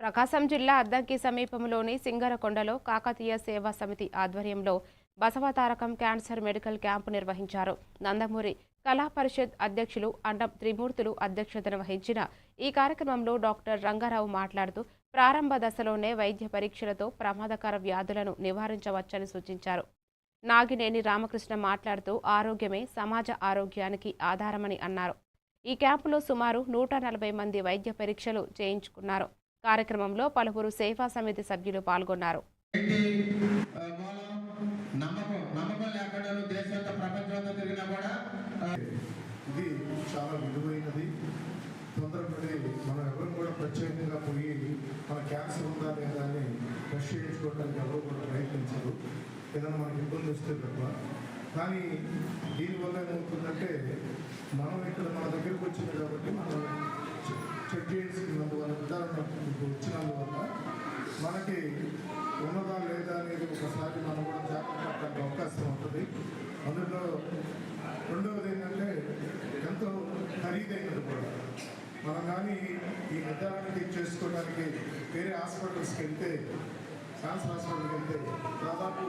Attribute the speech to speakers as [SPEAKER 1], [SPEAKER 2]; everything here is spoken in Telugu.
[SPEAKER 1] ప్రకాశం జిల్లా అద్దంకి సమీపంలోని సింగరకొండలో కాకతీయ సేవా సమితి ఆధ్వర్యంలో బసవతారకం క్యాన్సర్ మెడికల్ క్యాంపు నిర్వహించారు. నందమూరి కళా పరిషత్ అధ్యక్షులు అండం త్రిమూర్తులు అధ్యక్షతన వహించిన ఈ కార్యక్రమంలో డాక్టర్ రంగారావు మాట్లాడుతూ ప్రారంభ దశలోనే వైద్య పరీక్షలతో ప్రమాదకర వ్యాధులను నివారించవచ్చని సూచించారు. నాగినేని రామకృష్ణ మాట్లాడుతూ ఆరోగ్యమే సమాజ ఆరోగ్యానికి ఆధారమని అన్నారు. ఈ క్యాంపులో సుమారు 140 మంది వైద్య పరీక్షలు చేయించుకున్నారు. కార్యక్రమంలో పలువురు సేవా సమితి సభ్యులు పాల్గొన్నారు.
[SPEAKER 2] ఇది చాలా విలువైనది. తొందరపడి మనం ఎవరు కూడా ప్రత్యేకంగా పోయి మన క్యాన్సర్ ఉందా లేదా అని టెస్ట్ చేయించుకోవడానికి ఎవరు కూడా ప్రయత్నించరు, ఏదైనా మనకి ఇబ్బంది వస్తే తప్ప. కానీ దీనివల్ల ఏమవుతుందంటే మనం ఇక్కడ మన దగ్గరికి వచ్చింది కాబట్టి మనం చెక్ చేసుకున్నందువల్ల ఉదాహరణ వచ్చినందువల్ల మనకి ఉన్నదా లేదా అనేది ఒకసారి మనం కూడా జాగ్రత్త అవకాశం ఉంటుంది. అందులో రెండవది ఏంటంటే ఎంతో ఖరీదైనది కూడా. మనం కానీ ఈ నిర్ధారణకి చేసుకోవడానికి వేరే హాస్పిటల్స్కి వెళ్తే, క్యాన్సర్ హాస్పిటల్కి వెళ్తే దాదాపు